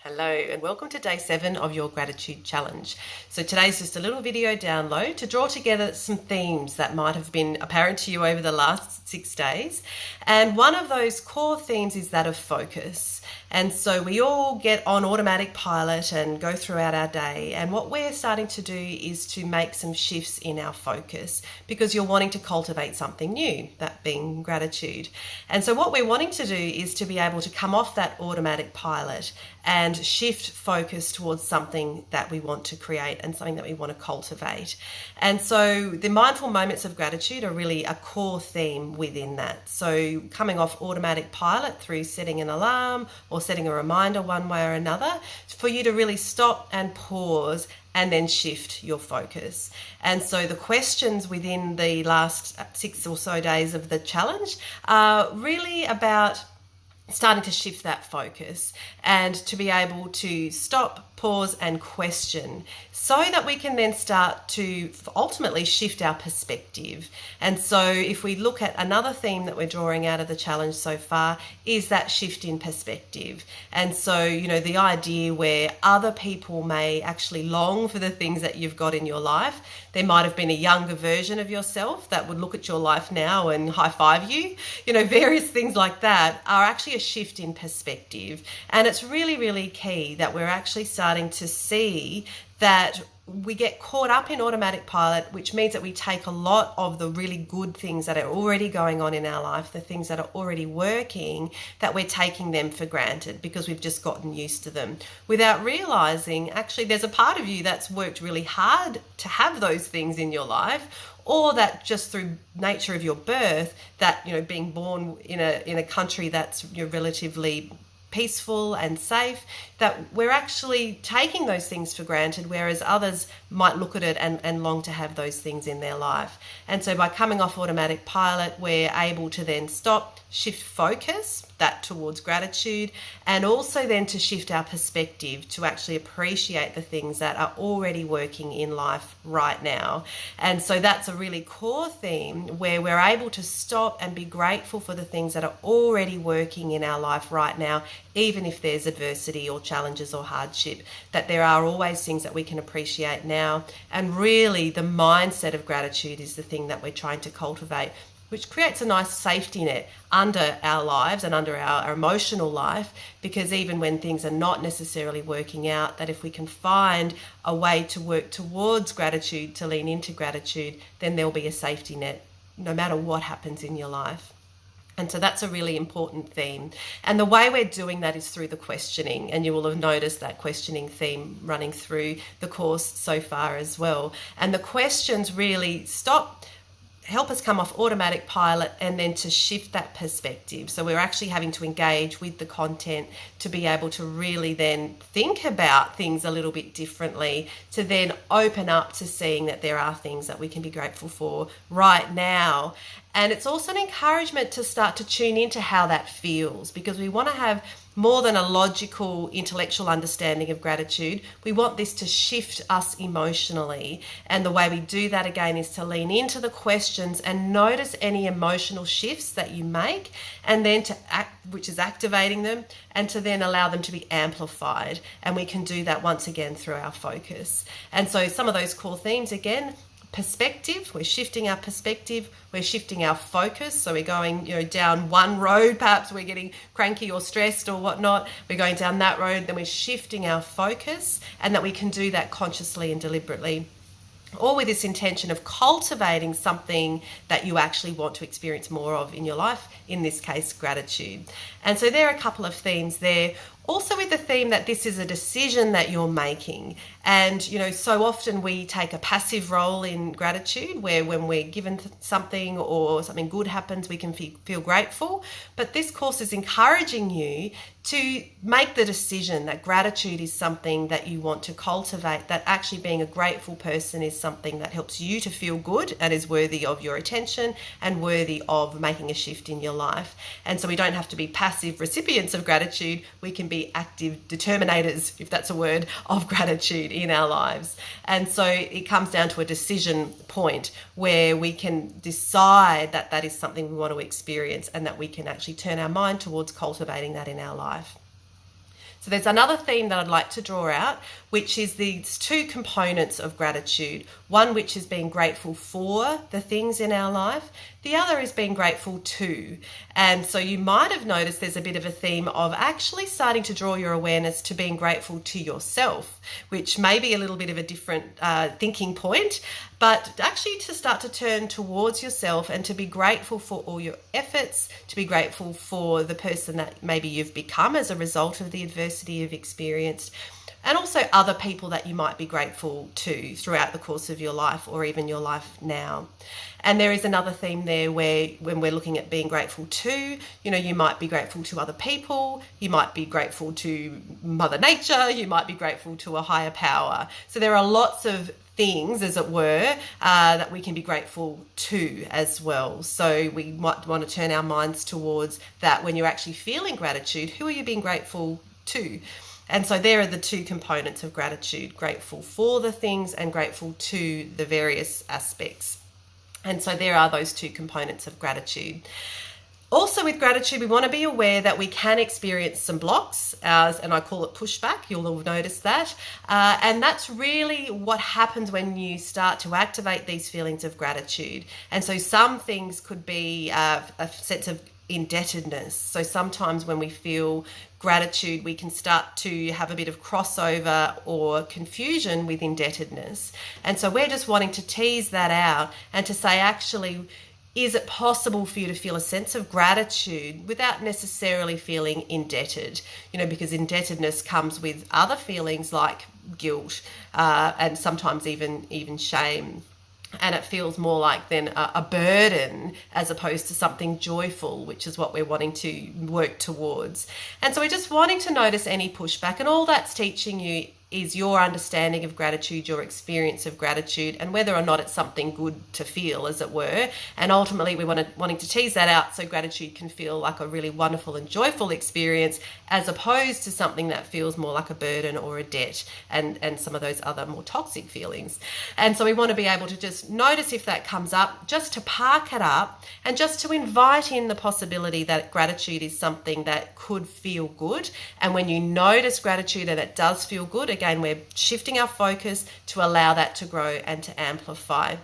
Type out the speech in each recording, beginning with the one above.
Hello and welcome to day 7 of your gratitude challenge. So today's just a little video download to draw together some themes that might have been apparent to you over the last 6 days. And one of those core themes is that of focus. And so we all get on automatic pilot and go throughout our day. And what we're starting to do is to make some shifts in our focus because you're wanting to cultivate something new, that being gratitude. And so what we're wanting to do is to be able to come off that automatic pilot and shift focus towards something that we want to create and something that we want to cultivate. And so the mindful moments of gratitude are really a core theme within that. So coming off automatic pilot through setting an alarm or setting a reminder one way or another, for you to really stop and pause and then shift your focus. And so the questions within the last 6 or so days of the challenge are really about starting to shift that focus and to be able to stop, pause and question so that we can then start to ultimately shift our perspective. And so if we look at another theme that we're drawing out of the challenge so far is that shift in perspective. And so, the idea where other people may actually long for the things that you've got in your life. There might have been a younger version of yourself that would look at your life now and high five you. Various things like that are actually a shift in perspective. And it's really, really key that we're actually starting to see that we get caught up in automatic pilot, which means that we take a lot of the really good things that are already going on in our life, the things that are already working, that we're taking them for granted because we've just gotten used to them without realizing actually there's a part of you that's worked really hard to have those things in your life, or that just through nature of your birth, that being born in a country that's relatively peaceful and safe, that we're actually taking those things for granted, whereas others might look at it and long to have those things in their life. And so by coming off automatic pilot, we're able to then stop, shift focus that towards gratitude, and also then to shift our perspective to actually appreciate the things that are already working in life right now. And so that's a really core theme where we're able to stop and be grateful for the things that are already working in our life right now, even if there's adversity or challenges or hardship, that there are always things that we can appreciate now. And really the mindset of gratitude is the thing that we're trying to cultivate, which creates a nice safety net under our lives and under our emotional life, because even when things are not necessarily working out, that if we can find a way to work towards gratitude, to lean into gratitude, then there'll be a safety net no matter what happens in your life. And so that's a really important theme. And the way we're doing that is through the questioning. And you will have noticed that questioning theme running through the course so far as well. And the questions really help us come off automatic pilot and then to shift that perspective. So we're actually having to engage with the content to be able to really then think about things a little bit differently, to then open up to seeing that there are things that we can be grateful for right now. And it's also an encouragement to start to tune into how that feels, because we want to have more than a logical, intellectual understanding of gratitude. We want this to shift us emotionally. And the way we do that again is to lean into the questions and notice any emotional shifts that you make, and then which is activating them, and to then allow them to be amplified. And we can do that once again through our focus. And so some of those core themes again: perspective, we're shifting our perspective, we're shifting our focus. So we're going, down one road, perhaps we're getting cranky or stressed or whatnot. We're going down that road, then we're shifting our focus, and that we can do that consciously and deliberately, all with this intention of cultivating something that you actually want to experience more of in your life, in this case, gratitude. And so there are a couple of themes there. Also with the theme that this is a decision that you're making. And, so often we take a passive role in gratitude, where when we're given something or something good happens, we can feel grateful. But this course is encouraging you to make the decision that gratitude is something that you want to cultivate, that actually being a grateful person is something that helps you to feel good and is worthy of your attention and worthy of making a shift in your life. And so we don't have to be passive recipients of gratitude. We can be active determinators, if that's a word, of gratitude in our lives. And so it comes down to a decision point where we can decide that that is something we want to experience, and that we can actually turn our mind towards cultivating that in our life. So there's another theme that I'd like to draw out, which is these two components of gratitude. One which is being grateful for the things in our life. The other is being grateful to. And so you might have noticed there's a bit of a theme of actually starting to draw your awareness to being grateful to yourself, which may be a little bit of a different thinking point, but actually to start to turn towards yourself and to be grateful for all your efforts, to be grateful for the person that maybe you've become as a result of the adversity you've experienced, and also other people that you might be grateful to throughout the course of your life or even your life now. And there is another theme there where when we're looking at being grateful to, you might be grateful to other people, you might be grateful to Mother Nature, you might be grateful to a higher power. So there are lots of things, as it were, that we can be grateful to as well. So we might want to turn our minds towards that. When you're actually feeling gratitude, who are you being grateful to? And so there are the two components of gratitude, grateful for the things and grateful to the various aspects. And so there are those two components of gratitude. Also with gratitude, we want to be aware that we can experience some blocks, and I call it pushback. You'll have noticed that. And that's really what happens when you start to activate these feelings of gratitude. And so some things could be a sense of indebtedness. So sometimes when we feel gratitude, we can start to have a bit of crossover or confusion with indebtedness. And so we're just wanting to tease that out and to say, actually, is it possible for you to feel a sense of gratitude without necessarily feeling indebted? Because indebtedness comes with other feelings like guilt and sometimes even shame. And it feels more like then a burden as opposed to something joyful, which is what we're wanting to work towards. And so we're just wanting to notice any pushback, and all that's teaching you is your understanding of gratitude, your experience of gratitude, and whether or not it's something good to feel, as it were. And ultimately, we're wanting to tease that out so gratitude can feel like a really wonderful and joyful experience, as opposed to something that feels more like a burden or a debt and some of those other more toxic feelings. And so we want to be able to just notice if that comes up, just to park it up and just to invite in the possibility that gratitude is something that could feel good. And when you notice gratitude and it does feel good, again, we're shifting our focus to allow that to grow and to amplify.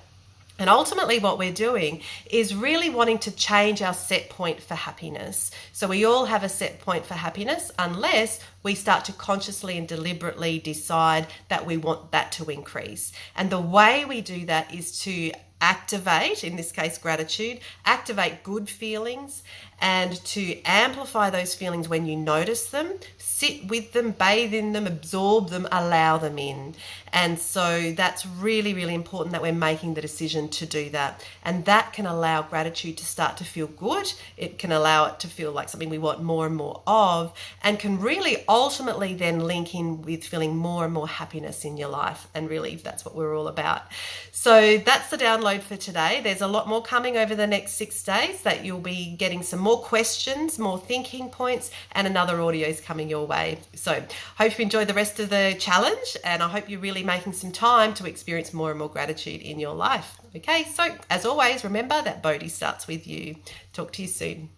And ultimately what we're doing is really wanting to change our set point for happiness. So we all have a set point for happiness unless we start to consciously and deliberately decide that we want that to increase. And the way we do that is to activate, in this case gratitude, activate good feelings and to amplify those feelings when you notice them, sit with them, bathe in them, absorb them, allow them in. And so that's really, really important that we're making the decision to do that. And that can allow gratitude to start to feel good. It can allow it to feel like something we want more and more of, and can really ultimately then link in with feeling more and more happiness in your life. And really, that's what we're all about. So that's the download for today. There's a lot more coming over the next 6 days that you'll be getting some more questions, more thinking points, and another audio is coming your way. So hope you enjoy the rest of the challenge, and I hope you're really making some time to experience more and more gratitude in your life. Okay, so as always, remember that Bodhi starts with you. Talk to you soon.